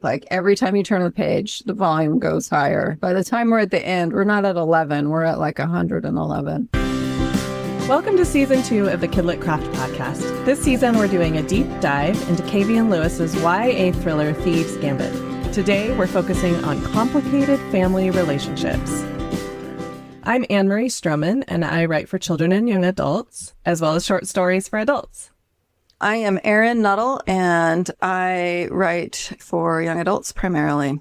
Like every time you turn the page, the volume goes higher. By the time we're at the end, we're not at 11, we're at like 111. Welcome to Season 2 of the Kidlit Craft Podcast. This season, we're doing a deep dive into Kavian Lewis's YA thriller, Thieves Gambit. Today, we're focusing on complicated family relationships. I'm Anne-Marie Stroman, and I write for children and young adults, as well as short stories for adults. I am Erin Nuttall, and I write for young adults primarily.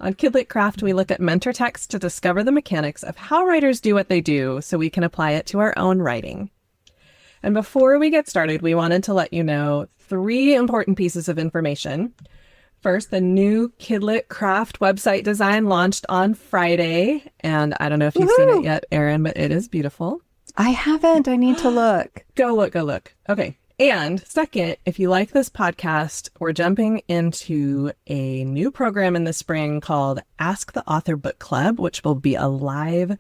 On Kidlit Craft, we look at mentor texts to discover the mechanics of how writers do what they do so we can apply it to our own writing. And before we get started, we wanted to let you know 3 important pieces of information. First, the new Kidlit Craft website design launched on Friday. And I don't know if you've seen it yet, Erin, but it is beautiful. I haven't. I need to look. Go look. Okay. And second, if you like this podcast, we're jumping into a new program in the spring called Ask the Author Book Club, which will be a live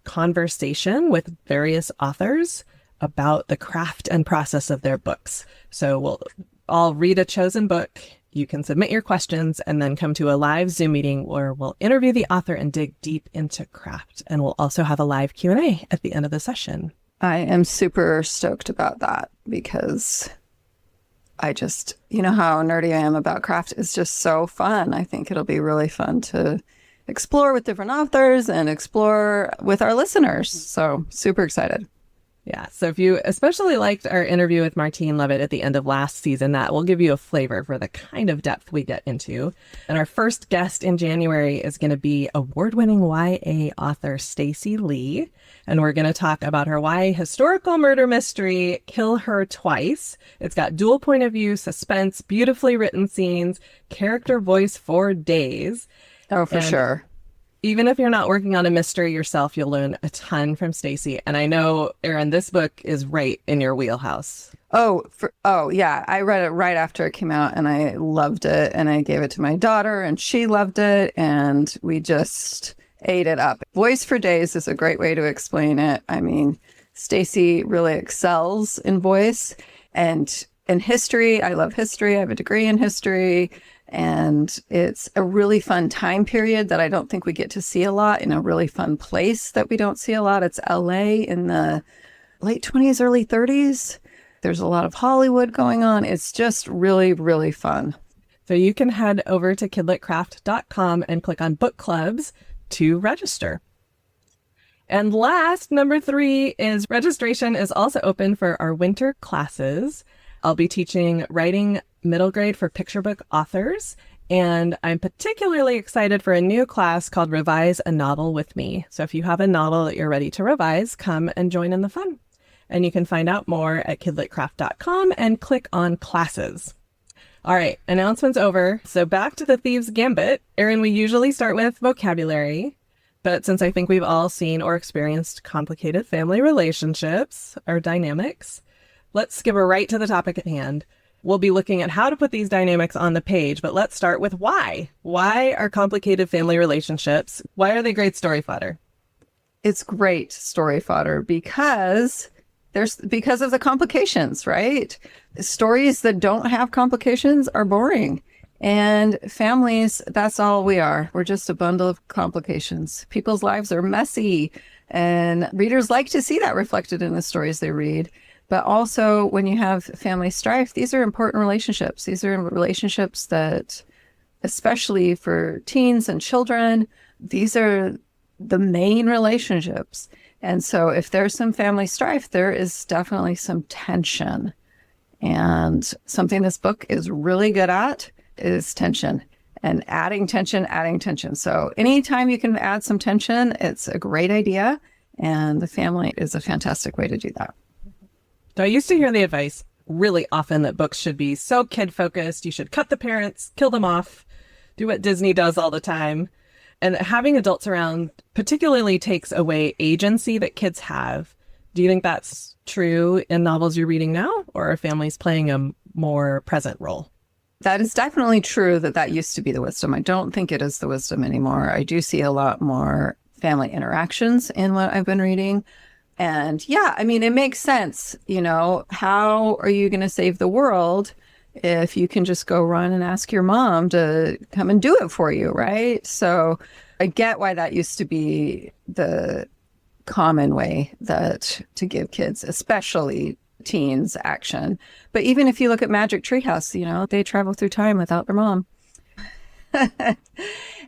conversation with various authors about the craft and process of their books. So we'll all read a chosen book. You can submit your questions and then come to a live Zoom meeting where we'll interview the author and dig deep into craft. And we'll also have a live Q&A at the end of the session. I am super stoked about that because I just, you know how nerdy I am about craft. It's just so fun. I think it'll be really fun to explore with different authors and explore with our listeners. So super excited. Yeah. So if you especially liked our interview with Martine Levitt at the end of last season, that will give you a flavor for the kind of depth we get into. And our first guest in January is going to be award-winning YA author Stacey Lee. And we're going to talk about her YA historical murder mystery, Kill Her Twice. It's got dual point of view, suspense, beautifully written scenes, character voice for days. Oh, for sure. Even if you're not working on a mystery yourself, you'll learn a ton from Stacey. And I know, Erin, this book is right in your wheelhouse. Oh, yeah. I read it right after it came out and I loved it. And I gave it to my daughter and she loved it. And we just ate it up. Voice for days is a great way to explain it. I mean, Stacey really excels in voice and in history. I love history. I have a degree in history. And it's a really fun time period that I don't think we get to see a lot, in a really fun place that we don't see a lot. It's LA in the late 20s, early 30s. There's a lot of Hollywood going on. It's just really, really fun. So you can head over to kidlitcraft.com and click on book clubs to register. And last, number 3 is registration is also open for our winter classes. I'll be teaching writing middle grade for picture book authors. And I'm particularly excited for a new class called Revise a Novel with Me. So if you have a novel that you're ready to revise, come and join in the fun. And you can find out more at kidlitcraft.com and click on classes. All right, announcements over. So back to the Thieves Gambit. Erin, we usually start with vocabulary. But since I think we've all seen or experienced complicated family relationships or dynamics, let's skip right to the topic at hand. We'll be looking at how to put these dynamics on the page, but let's start with why. Why are complicated family relationships? Why are they great story fodder? It's great story fodder because of the complications, right? Stories that don't have complications are boring. And families, that's all we are. We're just a bundle of complications. People's lives are messy, and readers like to see that reflected in the stories they read. But also, when you have family strife, these are important relationships. These are relationships that, especially for teens and children, these are the main relationships. And so if there's some family strife, there is definitely some tension. And something this book is really good at is tension and adding tension. So anytime you can add some tension, it's a great idea. And the family is a fantastic way to do that. So I used to hear the advice really often that books should be so kid-focused. You should cut the parents, kill them off, do what Disney does all the time. And having adults around particularly takes away agency that kids have. Do you think that's true in novels you're reading now, or are families playing a more present role? That is definitely true that used to be the wisdom. I don't think it is the wisdom anymore. I do see a lot more family interactions in what I've been reading. And yeah, I mean, it makes sense. You know, how are you going to save the world if you can just go run and ask your mom to come and do it for you, right? So I get why that used to be the common way that to give kids, especially teens, action. But even if you look at Magic Treehouse, they travel through time without their mom.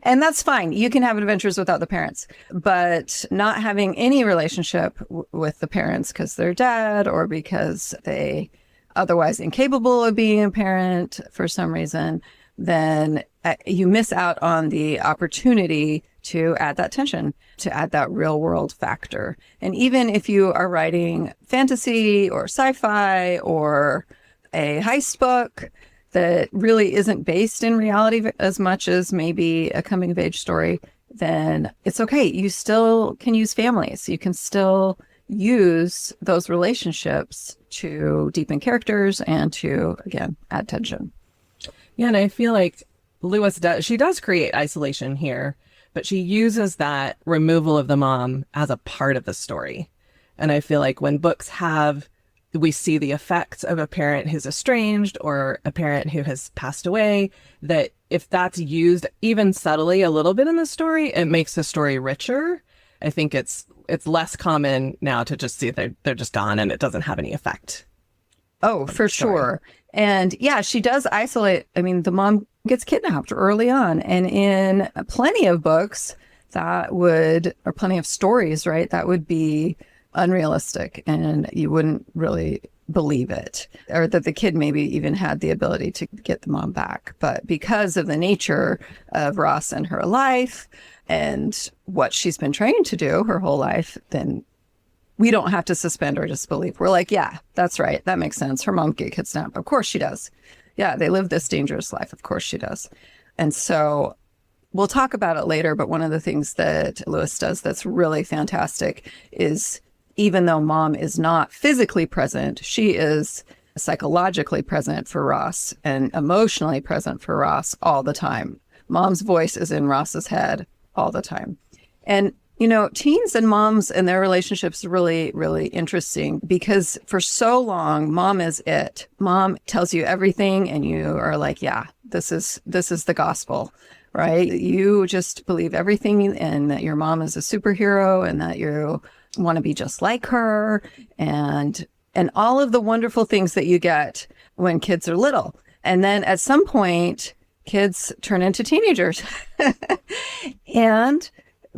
And that's fine. You can have adventures without the parents, but not having any relationship with the parents because they're dead or because they otherwise incapable of being a parent for some reason, then you miss out on the opportunity to add that tension, to add that real world factor. And even if you are writing fantasy or sci-fi or a heist book that really isn't based in reality as much as maybe a coming of age story, then it's okay. You still can use families. You can still use those relationships to deepen characters and to, again, add tension. Yeah, and I feel like she does create isolation here, but she uses that removal of the mom as a part of the story. And I feel like when books we see the effects of a parent who's estranged or a parent who has passed away, that if that's used even subtly a little bit in the story, it makes the story richer. I think it's less common now to just see they're just gone and it doesn't have any effect. Oh, for sure. And yeah, she does isolate. I mean, the mom gets kidnapped early on. And in plenty of books or plenty of stories, right, that would be unrealistic and you wouldn't really believe it, or that the kid maybe even had the ability to get the mom back. But because of the nature of Ross and her life and what she's been trained to do her whole life, then we don't have to suspend our disbelief. We're like, yeah, that's right. That makes sense. Her mom get kidnapped. Of course she does. Yeah, they live this dangerous life. Of course she does. And so we'll talk about it later. But one of the things that Lewis does that's really fantastic is even though mom is not physically present, she is psychologically present for Ross and emotionally present for Ross all the time. Mom's voice is in Ross's head all the time. And, teens and moms and their relationships are really, really interesting because for so long, mom is it. Mom tells you everything and you are like, yeah, this is the gospel, right? You just believe everything and that your mom is a superhero and that you want to be just like her and all of the wonderful things that you get when kids are little. And then at some point, kids turn into teenagers and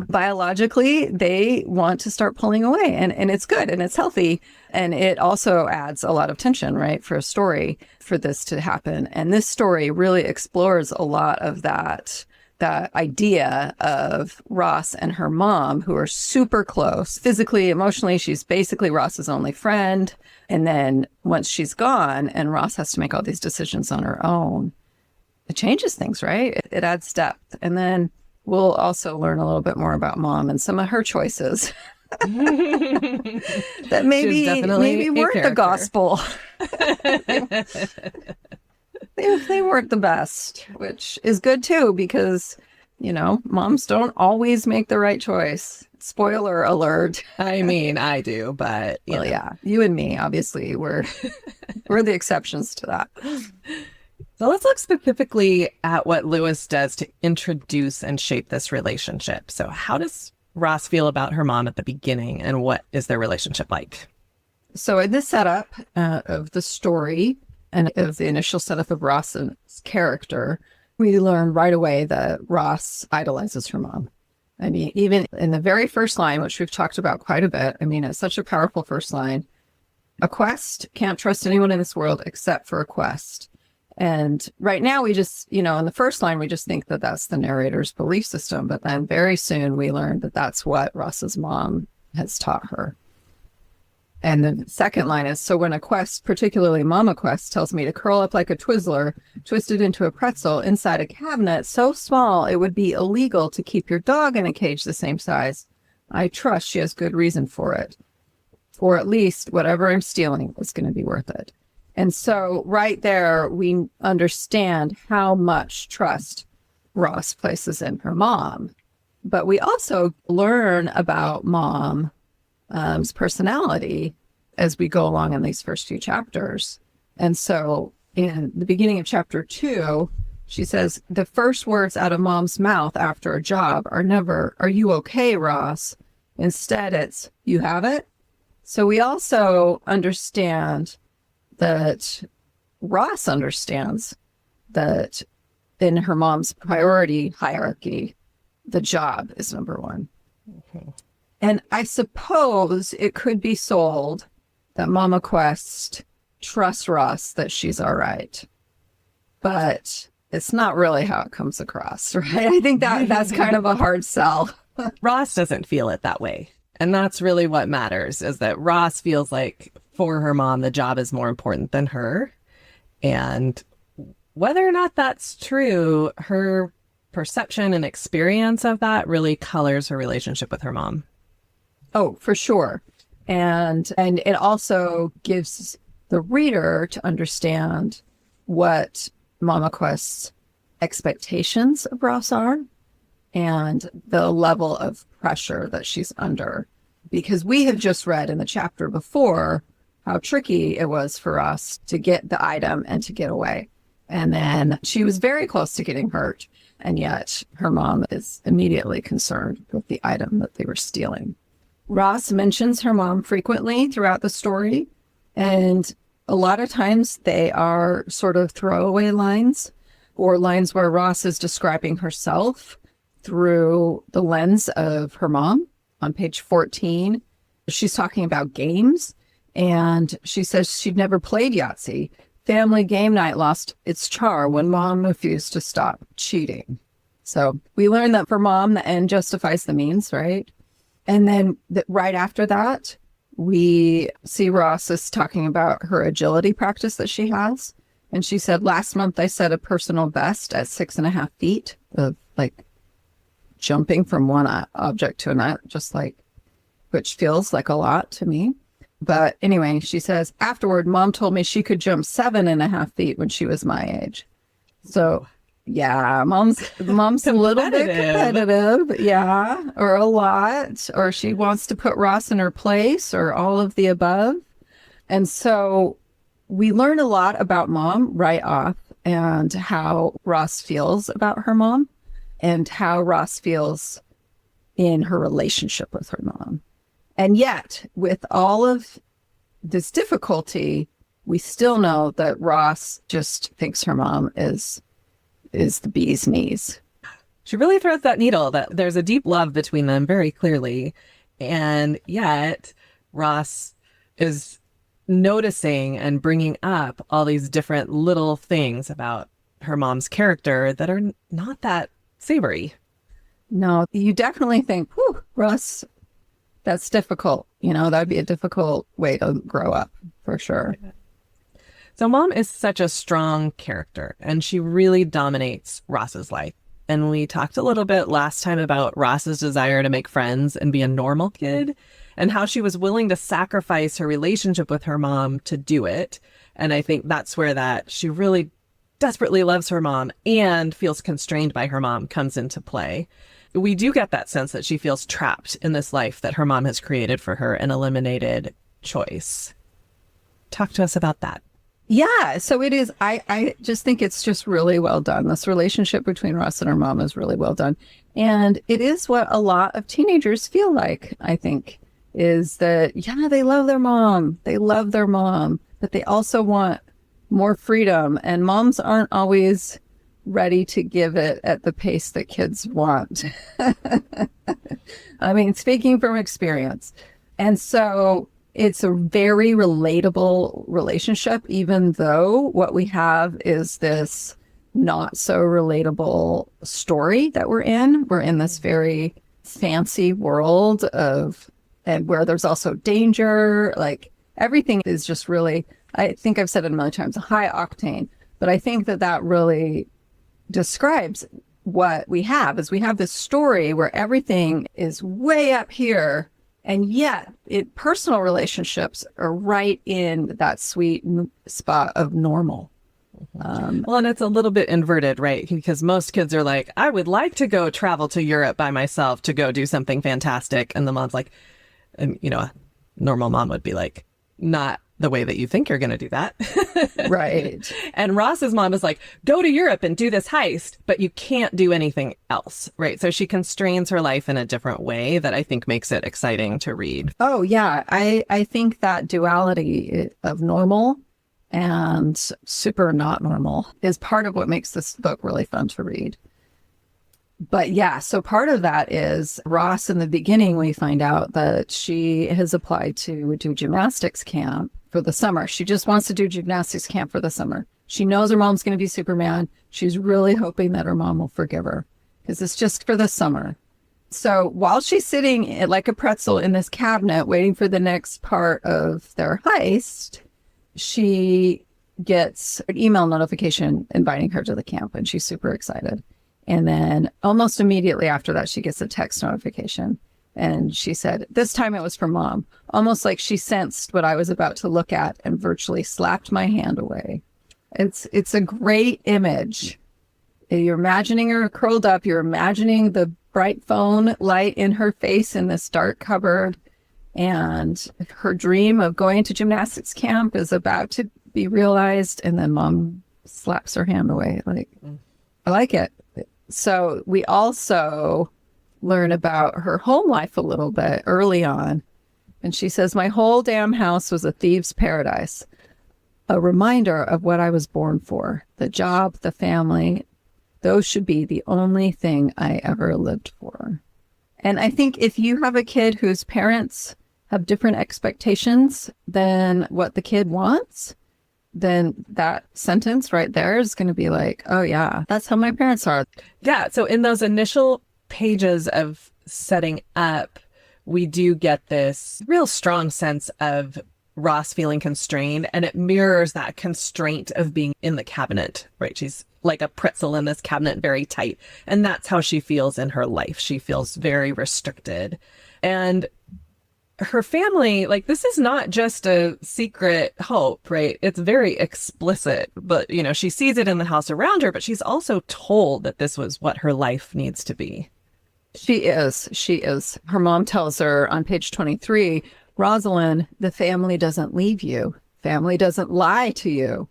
biologically they want to start pulling away and it's good and it's healthy. And it also adds a lot of tension, right, for a story for this to happen. And this story really explores a lot of that idea of Ross and her mom, who are super close physically, emotionally. She's basically Ross's only friend. And then once she's gone and Ross has to make all these decisions on her own, it changes things, right? It adds depth. And then we'll also learn a little bit more about mom and some of her choices that maybe weren't the gospel. They weren't the best, which is good too, because, moms don't always make the right choice. Spoiler alert. I mean, I do, but yeah, you and me, obviously, we're the exceptions to that. So let's look specifically at what Lewis does to introduce and shape this relationship. So how does Ross feel about her mom at the beginning and what is their relationship like? So in this setup of the story, and of the initial setup of Ross's character, we learn right away that Ross idolizes her mom. I mean, even in the very first line, which we've talked about quite a bit, I mean, it's such a powerful first line. A quest, can't trust anyone in this world except for a quest. And right now we just, in the first line, we just think that that's the narrator's belief system. But then very soon we learn that that's what Ross's mom has taught her. And the second line is, so when a quest, particularly Mama Quest, tells me to curl up like a Twizzler, twisted into a pretzel inside a cabinet so small it would be illegal to keep your dog in a cage the same size, I trust she has good reason for it. Or at least whatever I'm stealing is going to be worth it. And so right there, we understand how much trust Ross places in her mom. But we also learn about mom's personality as we go along in these first few chapters. And so in the beginning of chapter 2, she says, the first words out of mom's mouth after a job are never, "Are you okay, Ross?" Instead, it's, "You have it?" So we also understand that Ross understands that in her mom's priority hierarchy, the job is number one. Okay. And I suppose it could be sold that Mama Quest trusts Ross that she's all right. But it's not really how it comes across, right? I think that's kind of a hard sell. Ross doesn't feel it that way. And that's really what matters, is that Ross feels like for her mom, the job is more important than her. And whether or not that's true, her perception and experience of that really colors her relationship with her mom. Oh, for sure. And it also gives the reader to understand what Mama Quest's expectations of Ross are and the level of pressure that she's under. Because we have just read in the chapter before how tricky it was for Ross to get the item and to get away. And then she was very close to getting hurt. And yet her mom is immediately concerned with the item that they were stealing. Ross mentions her mom frequently throughout the story. And a lot of times they are sort of throwaway lines or lines where Ross is describing herself through the lens of her mom. On page 14, she's talking about games. And she says she'd never played Yahtzee. Family game night lost its charm when mom refused to stop cheating. So we learned that for mom, the end justifies the means, right? And then right after that, we see Ross is talking about her agility practice that she has. And she said, last month I set a personal best at 6.5 feet of like jumping from one object to another, just like, which feels like a lot to me. But anyway, she says, afterward, mom told me she could jump 7.5 feet when she was my age. So yeah, mom's a little bit competitive. Yeah, or a lot, or she wants to put Ross in her place, or all of the above. And so we learn a lot about mom right off, and how Ross feels about her mom, and how Ross feels in her relationship with her mom. And yet, with all of this difficulty, we still know that Ross just thinks her mom is the bee's knees. She really threads that needle that there's a deep love between them very clearly. And yet Ross is noticing and bringing up all these different little things about her mom's character that are not that savory. No, you definitely think, whew, Ross, that's difficult. You know, that'd be a difficult way to grow up for sure. So mom is such a strong character, and she really dominates Ross's life. And we talked a little bit last time about Ross's desire to make friends and be a normal kid, and how she was willing to sacrifice her relationship with her mom to do it. And I think that's where that she really desperately loves her mom and feels constrained by her mom comes into play. We do get that sense that she feels trapped in this life that her mom has created for her and eliminated choice. Talk to us about that. Yeah, so it is. I just think it's just really well done. This relationship between Ross and her mom is really well done. And it is what a lot of teenagers feel like, I think, is that, yeah, they love their mom. They love their mom, but they also want more freedom. And moms aren't always ready to give it at the pace that kids want. I mean, speaking from experience. And so it's a very relatable relationship, even though what we have is this not so relatable story that we're in. We're in this very fancy world and where there's also danger. Like everything is just really, I think I've said it a million times, high octane. But I think that really describes what we have is we have this story where everything is way up here. And yet, personal relationships are right in that sweet spot of normal. Well, and it's a little bit inverted, right? Because most kids are like, I would like to go travel to Europe by myself to go do something fantastic. And the mom's like, and, you know, a normal mom would be like, not the way that you think you're going to do that. Right. And Ross's mom is like, go to Europe and do this heist, but you can't do anything else, right? So she constrains her life in a different way that I think makes it exciting to read. Oh, yeah. I think that duality of normal and super not normal is part of what makes this book really fun to read. But yeah, so part of that is Ross in the beginning, we find out that she has applied to do gymnastics camp for the summer. She just wants to do gymnastics camp for the summer. She knows her mom's going to be Superman. She's really hoping that her mom will forgive her because it's just for the summer. So while she's sitting like a pretzel in this cabinet waiting for the next part of their heist, she gets an email notification inviting her to the camp, and she's super excited. And then almost immediately after that, she gets a text notification. And she said, this time it was from Mom, almost like she sensed what I was about to look at and virtually slapped my hand away. It's a great image. You're imagining her curled up. You're imagining the bright phone light in her face in this dark cupboard. And her dream of going to gymnastics camp is about to be realized. And then Mom slaps her hand away. I like it. So we also learn about her home life a little bit early on. And she says, my whole damn house was a thieves' paradise. A reminder of what I was born for. The job, the family, those should be the only thing I ever lived for. And I think if you have a kid whose parents have different expectations than what the kid wants, then that sentence right there is going to be like, oh yeah, that's how my parents are. Yeah. So in those initial pages of setting up, we do get this real strong sense of Ross feeling constrained, and it mirrors that constraint of being in the cabinet, right? She's like a pretzel in this cabinet, very tight. And that's how she feels in her life. She feels very restricted. And her family, like, this is not just a secret hope, right? It's very explicit, but, you know, she sees it in the house around her, but she's also told that this was what her life needs to be. She is. Her mom tells her on page 23, Rosalind, the family doesn't leave you. Family doesn't lie to you.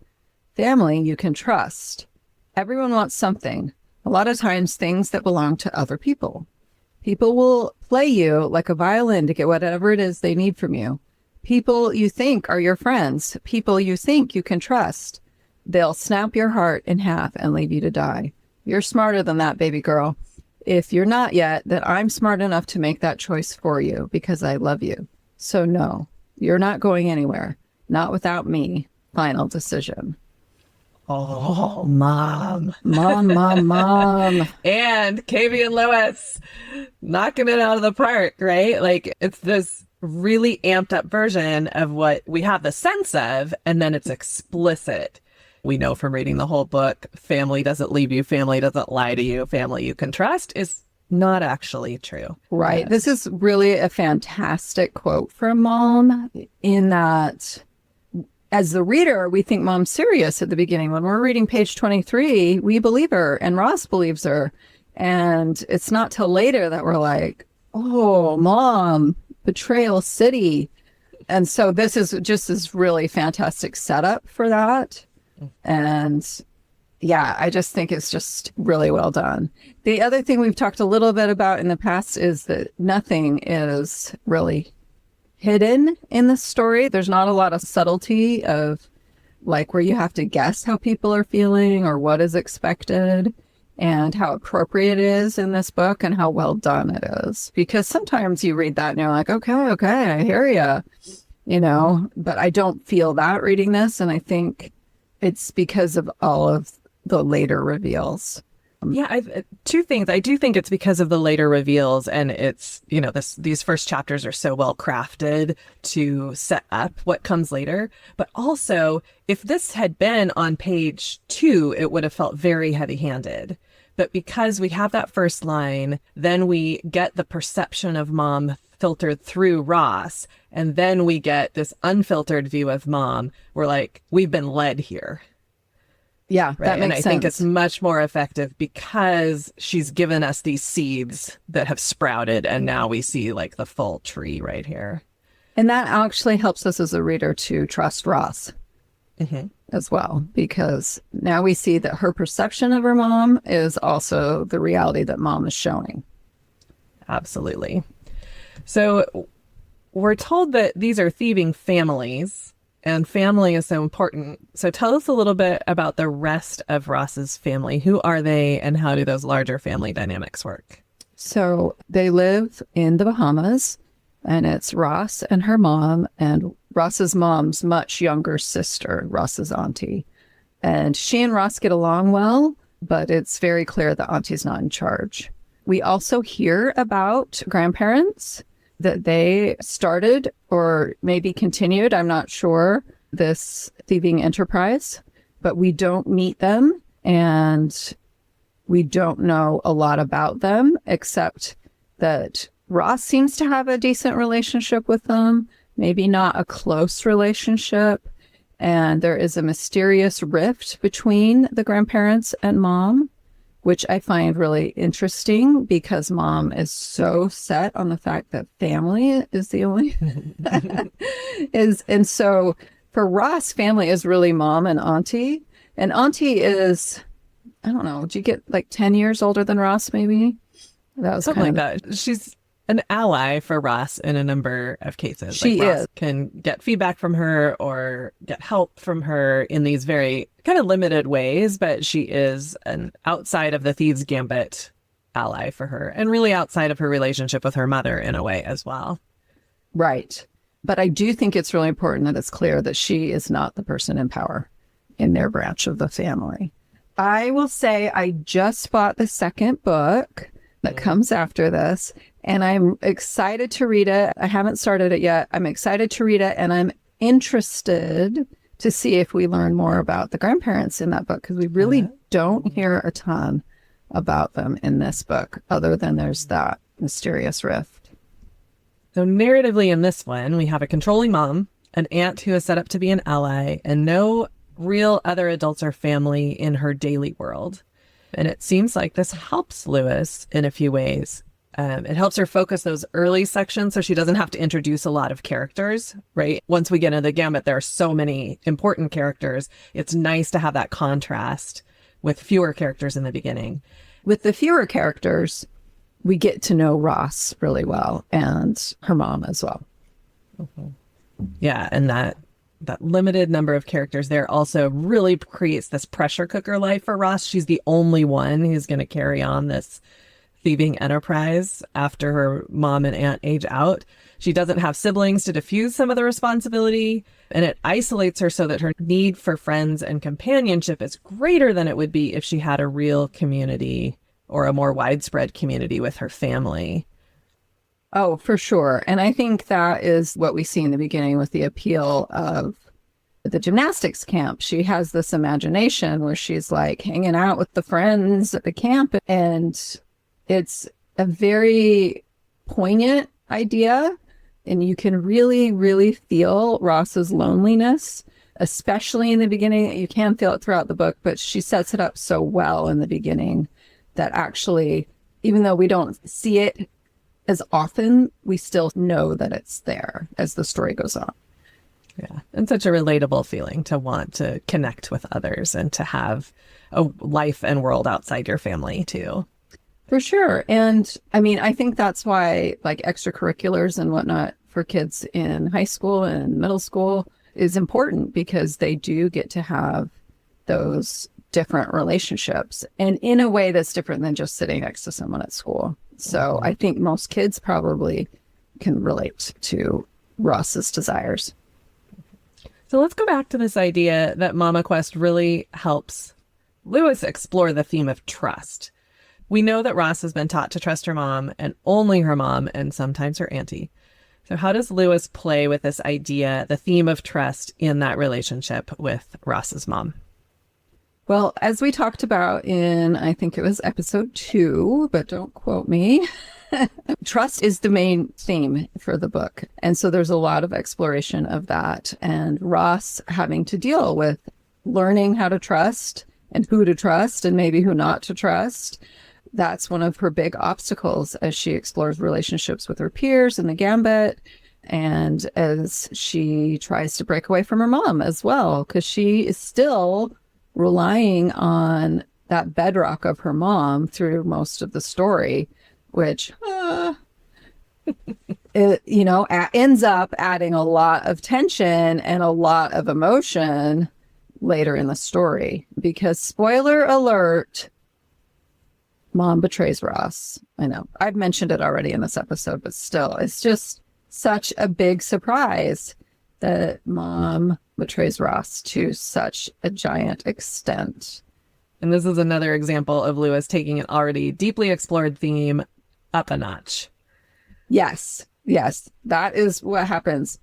Family you can trust. Everyone wants something. A lot of times things that belong to other people. People will play you like a violin to get whatever it is they need from you. People you think are your friends. People you think you can trust. They'll snap your heart in half and leave you to die. You're smarter than that, baby girl. If you're not yet, then I'm smart enough to make that choice for you because I love you. So no, you're not going anywhere. Not without me. Final decision. Oh, Mom. Mom. And Kavy and Lois knocking it out of the park, right? Like, it's this really amped up version of what we have the sense of, and then it's explicit. We know from reading the whole book, family doesn't leave you, family doesn't lie to you, family you can trust is not actually true. Right. This is really a fantastic quote from Mom in that as the reader, we think Mom's serious at the beginning. When we're reading page 23, we believe her and Ross believes her. And it's not till later that we're like, oh, Mom, betrayal city. And so this is just this really fantastic setup for that. And yeah, I just think it's just really well done. The other thing we've talked a little bit about in the past is that nothing is really hidden in the story. There's not a lot of subtlety of like where you have to guess how people are feeling or what is expected and how appropriate it is in this book and how well done it is. Because sometimes you read that and you're like, okay, I hear you know, but I don't feel that reading this. And I think it's because of all of the later reveals. Yeah, two things. I do think it's because of the later reveals, and it's, you know, these first chapters are so well crafted to set up what comes later. But also, if this had been on page 2, it would have felt very heavy-handed. But because we have that first line, then we get the perception of Mom filtered through Ross, and then we get this unfiltered view of Mom. We're like, we've been led here. Yeah, right? That makes sense. And I think it's much more effective because she's given us these seeds that have sprouted, and now we see like the full tree right here. And that actually helps us as a reader to trust Ross as well, because now we see that her perception of her mom is also the reality that mom is showing. Absolutely. So we're told that these are thieving families, and family is so important. So tell us a little bit about the rest of Ross's family. Who are they, and how do those larger family dynamics work? So they live in the Bahamas, and it's Ross and her mom, and Ross's mom's much younger sister, Ross's auntie. And she and Ross get along well, but it's very clear that auntie's not in charge. We also hear about grandparents, that they started or maybe continued, I'm not sure, this thieving enterprise, but we don't meet them and we don't know a lot about them, except that Ross seems to have a decent relationship with them, maybe not a close relationship. And there is a mysterious rift between the grandparents and mom, which I find really interesting because mom is so set on the fact that family is the only and so for Ross, family is really mom and auntie. And auntie is, I don't know, did you get like 10 years older than Ross maybe? That was something like that. She's an ally for Ross in a number of cases. She like Ross is. Can get feedback from her or get help from her in these very kind of limited ways, but she is an outside of the Thieves Gambit ally for her, and really outside of her relationship with her mother in a way as well. Right. But I do think it's really important that it's clear that she is not the person in power in their branch of the family. I will say I just bought the second book that comes after this, and I'm excited to read it. I haven't started it yet. I'm excited to read it, and I'm interested to see if we learn more about the grandparents in that book, because we really don't hear a ton about them in this book, other than there's that mysterious rift. So narratively in this one, we have a controlling mom, an aunt who is set up to be an ally, and no real other adults or family in her daily world. And it seems like this helps Lewis in a few ways. It helps her focus those early sections so she doesn't have to introduce a lot of characters, right? Once we get into the Gambit, there are so many important characters. It's nice to have that contrast with fewer characters in the beginning. With the fewer characters, we get to know Ross really well, and her mom as well. Yeah, and that limited number of characters there also really creates this pressure cooker life for Ross. She's the only one who's going to carry on this thieving enterprise after her mom and aunt age out. She doesn't have siblings to diffuse some of the responsibility, and it isolates her so that her need for friends and companionship is greater than it would be if she had a real community or a more widespread community with her family. Oh, for sure. And I think that is what we see in the beginning with the appeal of the gymnastics camp. She has this imagination where she's like hanging out with the friends at the camp, and it's a very poignant idea. And you can really, really feel Ross's loneliness, especially in the beginning. You can feel it throughout the book, but she sets it up so well in the beginning that actually, even though we don't see it as often, we still know that it's there as the story goes on. Yeah. And such a relatable feeling to want to connect with others and to have a life and world outside your family too. For sure. And I mean, I think that's why like extracurriculars and whatnot for kids in high school and middle school is important, because they do get to have those different relationships, and in a way that's different than just sitting next to someone at school. So I think most kids probably can relate to Ross's desires. So let's go back to this idea that Mama Quest really helps Lewis explore the theme of trust. We know that Ross has been taught to trust her mom, and only her mom, and sometimes her auntie. So how does Lewis play with this idea, the theme of trust, in that relationship with Ross's mom? Well, as we talked about in, I think it was episode 2, but don't quote me, trust is the main theme for the book. And so there's a lot of exploration of that, and Ross having to deal with learning how to trust and who to trust and maybe who not to trust. That's one of her big obstacles as she explores relationships with her peers in the Gambit. And as she tries to break away from her mom as well, because she is still relying on that bedrock of her mom through most of the story, which, ends up adding a lot of tension and a lot of emotion later in the story. Because, spoiler alert, mom betrays Ross. I know I've mentioned it already in this episode, but still, it's just such a big surprise that mom betrays Ross to such a giant extent. And this is another example of Lewis taking an already deeply explored theme up a notch. Yes, that is what happens.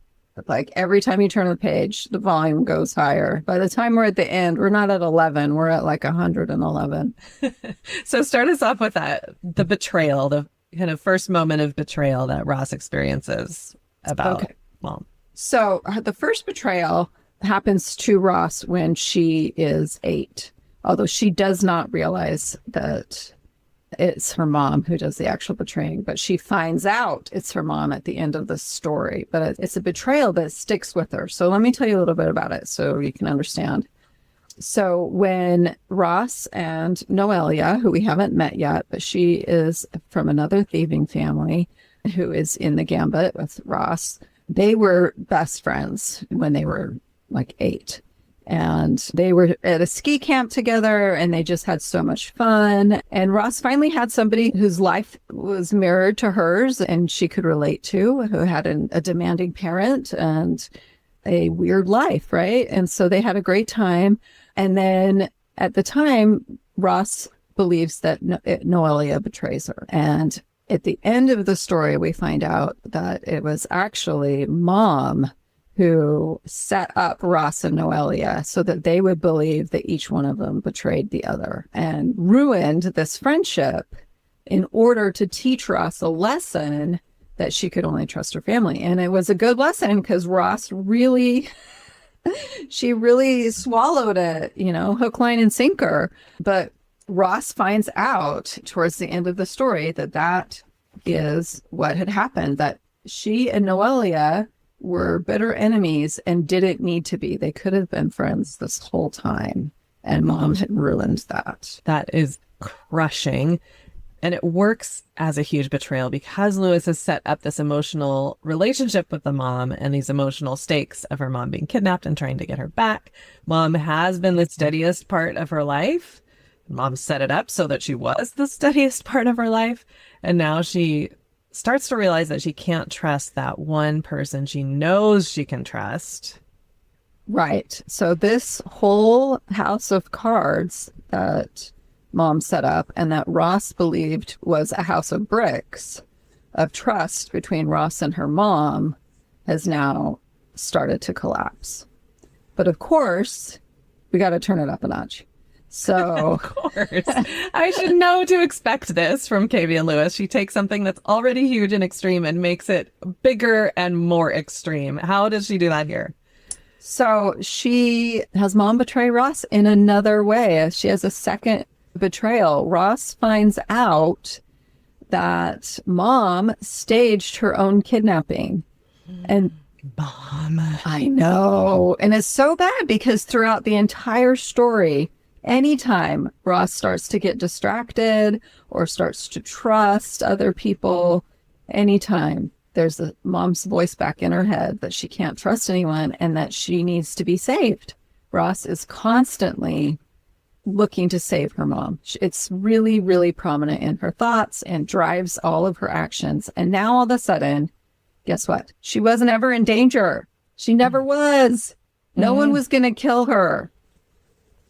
Like every time you turn the page, the volume goes higher. By the time we're at the end, we're not at 11, we're at like 111. So start us off with the betrayal, the kind of first moment of betrayal that Ross experiences about mom. So the first betrayal happens to Ross when she is 8, although she does not realize that it's her mom who does the actual betraying, but she finds out it's her mom at the end of the story. But it's a betrayal that sticks with her. So let me tell you a little bit about it so you can understand. So when Ross and Noelia, who we haven't met yet, but she is from another thieving family who is in the Gambit with Ross, they were best friends when they were like 8. And they were at a ski camp together and they just had so much fun. And Ross finally had somebody whose life was mirrored to hers and she could relate to, who had a demanding parent and a weird life, right? And so they had a great time. And then at the time, Ross believes that Noelia betrays her. And at the end of the story, we find out that it was actually mom who set up Ross and Noelia so that they would believe that each one of them betrayed the other and ruined this friendship in order to teach Ross a lesson that she could only trust her family. And it was a good lesson because Ross really... she really swallowed it, hook, line, and sinker. But Ross finds out towards the end of the story that is what had happened, that she and Noelia were bitter enemies and didn't need to be. They could have been friends this whole time. And mom had ruined that. That is crushing. And it works as a huge betrayal because Lewis has set up this emotional relationship with the mom and these emotional stakes of her mom being kidnapped and trying to get her back. Mom has been the steadiest part of her life. Mom set it up so that she was the steadiest part of her life. And now she starts to realize that she can't trust that one person she knows she can trust. Right. So this whole house of cards that mom set up and that Ross believed was a house of bricks of trust between Ross and her mom has now started to collapse. But of course, we got to turn it up a notch. So of course, I should know to expect this from KV and Lewis. She takes something that's already huge and extreme and makes it bigger and more extreme. How does she do that here? So she has mom betray Ross in another way. She has a second betrayal. Ross finds out that mom staged her own kidnapping. And mom, I know. And it's so bad because throughout the entire story, anytime Ross starts to get distracted or starts to trust other people, anytime there's a mom's voice back in her head that she can't trust anyone and that she needs to be saved. Ross is constantly looking to save her mom. It's really, really prominent in her thoughts and drives all of her actions. And now all of a sudden, guess what? She wasn't ever in danger. She never was. No one was going to kill her.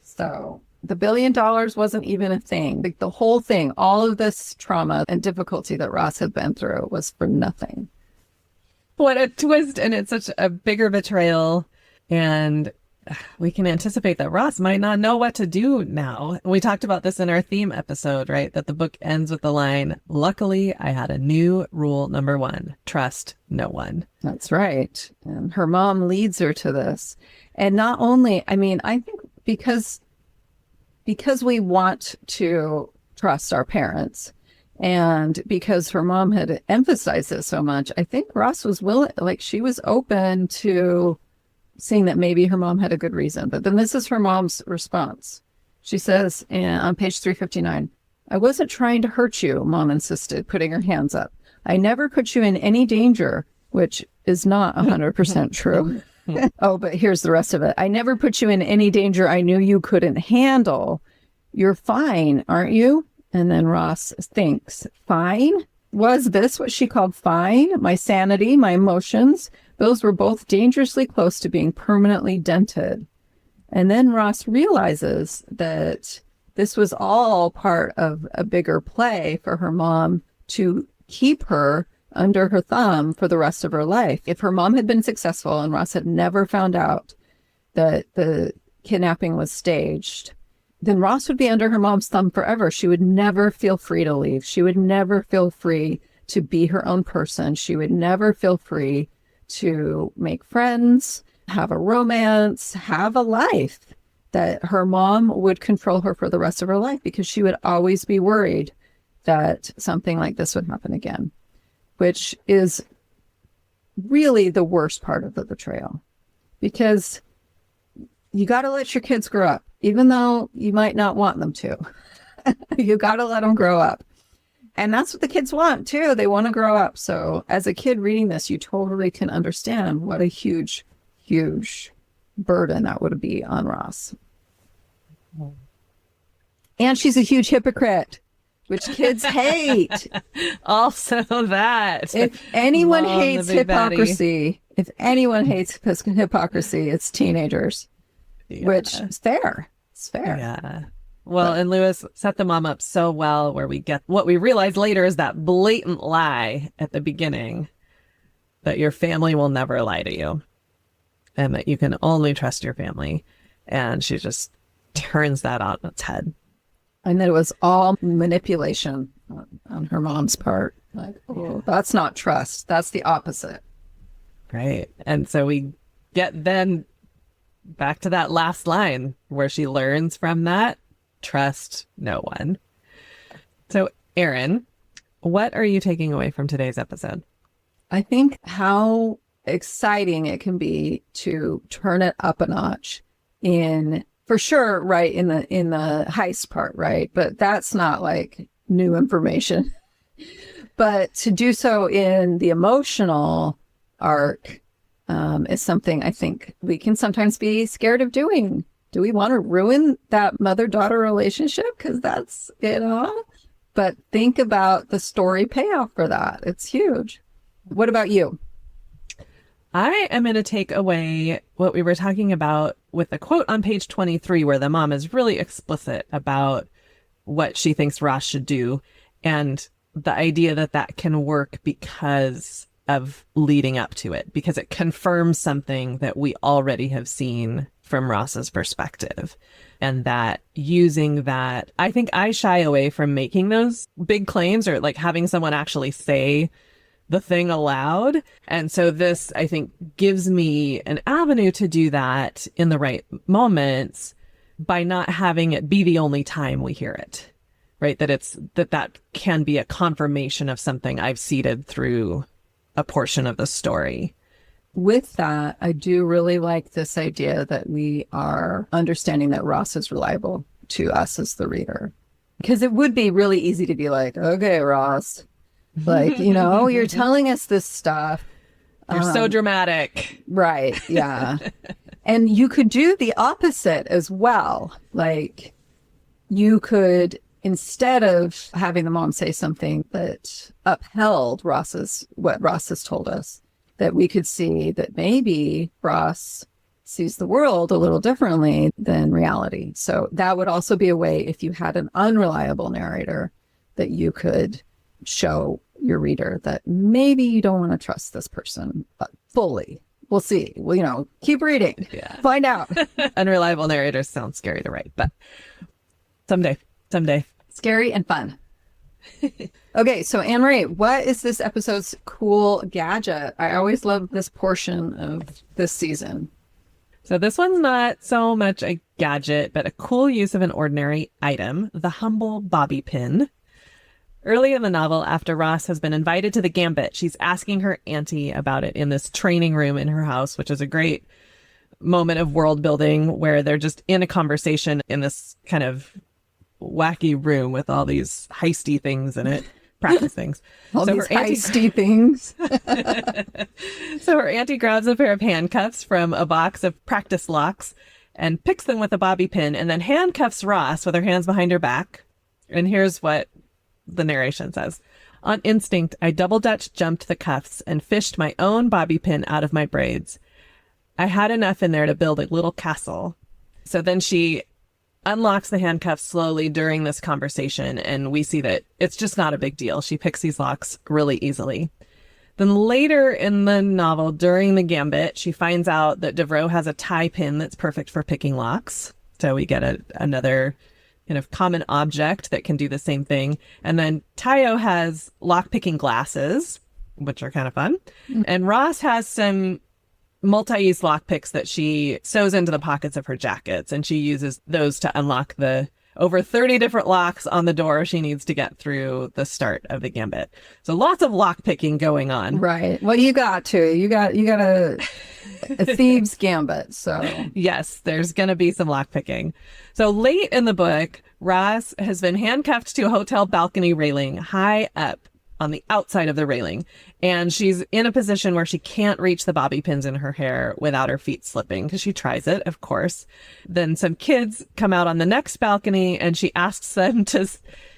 So the $1 billion wasn't even a thing. Like the whole thing, all of this trauma and difficulty that Ross had been through was for nothing. What a twist. And it's such a bigger betrayal. And we can anticipate that Ross might not know what to do now. We talked about this in our theme episode, right? That the book ends with the line, "Luckily, I had a new rule number 1, trust no one." That's right. And her mom leads her to this. And not only, I think because we want to trust our parents, And because her mom had emphasized it so much, I think Ross was willing, like she was open to seeing that maybe her mom had a good reason. But then this is her mom's response. She says on page 359, "I wasn't trying to hurt you," Mom insisted, putting her hands up. "I never put you in any danger," which is not 100% true. Oh, but here's the rest of it. "I never put you in any danger I knew you couldn't handle. You're fine, aren't you?" And then Ross thinks, fine? Was this what she called fine? My sanity, my emotions, those were both dangerously close to being permanently dented. And then Ross realizes that this was all part of a bigger play for her mom to keep her under her thumb for the rest of her life. If her mom had been successful and Ross had never found out that the kidnapping was staged, then Ross would be under her mom's thumb forever. She would never feel free to leave. She would never feel free to be her own person. She would never feel free to make friends, have a romance, have a life. That her mom would control her for the rest of her life because she would always be worried that something like this would happen again, which is really the worst part of the betrayal. Because you got to let your kids grow up, even though you might not want them to. You got to let them grow up. And that's what the kids want, too. They want to grow up. So as a kid reading this, you totally can understand what a huge, huge burden that would be on Ross. And she's a huge hypocrite, which kids hate. Also that. If anyone Love hates the big baddie. hypocrisy, it's teenagers. Yeah. Which is fair. It's fair. Yeah. Well, and Lewis set the mom up so well where we get what we realize later is that blatant lie at the beginning that your family will never lie to you and that you can only trust your family. And she just turns that on its head. And that it was all manipulation on her mom's part. Like, oh, that's not trust. That's the opposite. Right. And so we get then back to that last line where she learns from that, trust no one. So, Erin, what are you taking away from today's episode? I think how exciting it can be to turn it up a notch for sure, right, in the heist part, right? But that's not like new information. But to do so in the emotional arc is something I think we can sometimes be scared of doing. Do we want to ruin that mother-daughter relationship? Because that's, but think about the story payoff for that. It's huge. What about you? I am going to take away what we were talking about with the quote on page 23, where the mom is really explicit about what she thinks Ross should do. And the idea that that can work because of leading up to it, because it confirms something that we already have seen from Ross's perspective. And that using that, I think I shy away from making those big claims or like having someone actually say the thing aloud. And so this, I think, gives me an avenue to do that in the right moments by not having it be the only time we hear it, right? That can be a confirmation of something I've seeded through a portion of the story. With that, I do really like this idea that we are understanding that Ross is reliable to us as the reader. Because it would be really easy to be like, okay, Ross, like, you're telling us this stuff. You're so dramatic. Right. Yeah. And you could do the opposite as well. Like you could, instead of having the mom say something that upheld what Ross has told us, that we could see that maybe Ross sees the world a little differently than reality. So that would also be a way, if you had an unreliable narrator, that you could show your reader that maybe you don't want to trust this person fully. We'll see. Well, keep reading. Yeah. Find out. Unreliable narrators sound scary to write, but someday. Scary and fun. Okay, so Anne-Marie, what is this episode's cool gadget? I always love this portion of this season. So this one's not so much a gadget, but a cool use of an ordinary item, the humble bobby pin. Early in the novel, after Ross has been invited to the Gambit, she's asking her auntie about it in this training room in her house, which is a great moment of world building where they're just in a conversation in this kind of wacky room with all these heisty things in it, practice things. All these heisty things. So her auntie grabs a pair of handcuffs from a box of practice locks and picks them with a bobby pin and then handcuffs Ross with her hands behind her back. And here's what the narration says. On instinct, I double Dutch jumped the cuffs and fished my own bobby pin out of my braids. I had enough in there to build a little castle. So then she unlocks the handcuffs slowly during this conversation, and we see that it's just not a big deal. She picks these locks really easily. Then later in the novel, during the Gambit, she finds out that Devereaux has a tie pin that's perfect for picking locks. So we get another kind of common object that can do the same thing. And then Tayo has lock-picking glasses, which are kind of fun. And Ross has some multi-use lockpicks that she sews into the pockets of her jackets, and she uses those to unlock the over 30 different locks on the door she needs to get through the start of the Gambit. So lots of lockpicking going on. Right. Well, you got a Thieves Gambit. So yes, there's going to be some lockpicking. So late in the book, Ross has been handcuffed to a hotel balcony railing high up on the outside of the railing. And she's in a position where she can't reach the bobby pins in her hair without her feet slipping, because she tries it, of course. Then some kids come out on the next balcony and she asks them to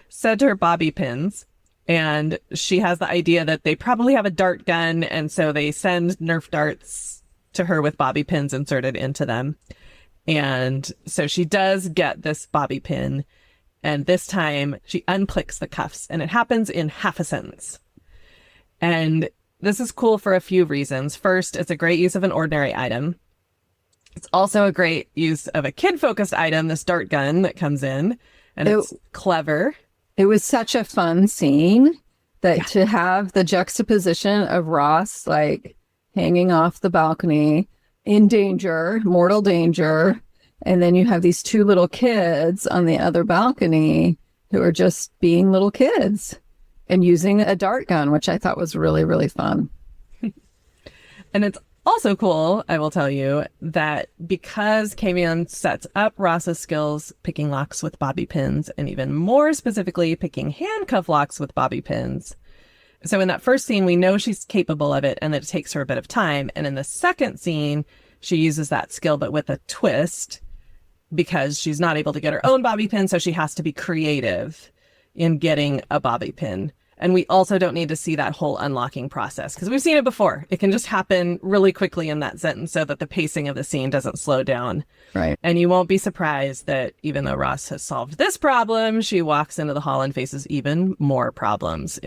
set her bobby pins. And she has the idea that they probably have a dart gun. And so they send Nerf darts to her with bobby pins inserted into them. And so she does get this bobby pin. And this time she unclicks the cuffs, and it happens in half a sentence. And this is cool for a few reasons. First, it's a great use of an ordinary item. It's also a great use of a kid-focused item, this dart gun that comes in, and it's clever. It was such a fun scene that to have the juxtaposition of Ross like hanging off the balcony in danger, mortal danger. And then you have these two little kids on the other balcony who are just being little kids and using a dart gun, which I thought was really, really fun. And it's also cool, I will tell you, that because Camion sets up Ross's skills picking locks with bobby pins, and even more specifically picking handcuff locks with bobby pins. So in that first scene, we know she's capable of it and that it takes her a bit of time. And in the second scene, she uses that skill, but with a twist, because she's not able to get her own bobby pin, so she has to be creative in getting a bobby pin. And we also don't need to see that whole unlocking process, because we've seen it before. It can just happen really quickly in that sentence so that the pacing of the scene doesn't slow down. Right. And you won't be surprised that even though Ross has solved this problem, she walks into the hall and faces even more problems.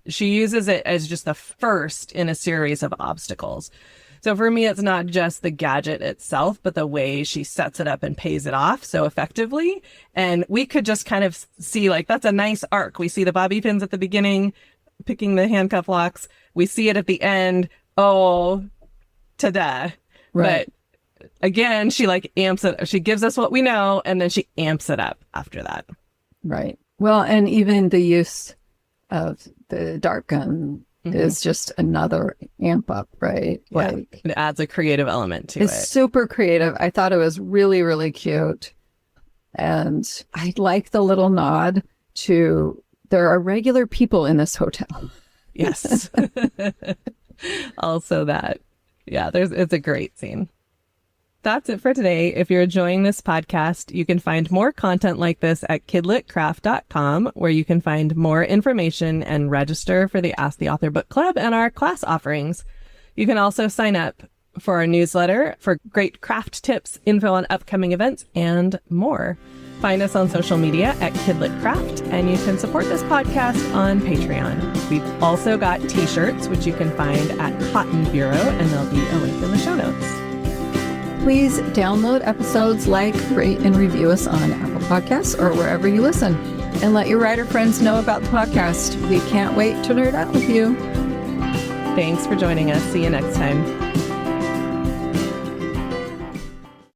She uses it as just the first in a series of obstacles. So for me, it's not just the gadget itself, but the way she sets it up and pays it off so effectively. And we could just kind of see, like, that's a nice arc. We see the bobby pins at the beginning, picking the handcuff locks. We see it at the end. Oh, ta-da. Right. But again, she like amps it. She gives us what we know, and then she amps it up after that. Right. Well, and even the use of the dart gun is just another amp up, right? Yeah. Like it adds a creative element to it. It's super creative. I thought it was really, really cute. And I like the little nod to there are regular people in this hotel. Yes. Also that. Yeah, it's a great scene. That's it for today. If you're enjoying this podcast, you can find more content like this at kidlitcraft.com, where you can find more information and register for the Ask the Author Book Club and our class offerings. You can also sign up for our newsletter for great craft tips, info on upcoming events, and more. Find us on social media at kidlitcraft, and you can support this podcast on Patreon. We've also got t-shirts, which you can find at Cotton Bureau, and there'll be a link in the show notes. Please download episodes, like, rate, and review us on Apple Podcasts or wherever you listen. And let your writer friends know about the podcast. We can't wait to nerd out with you. Thanks for joining us. See you next time.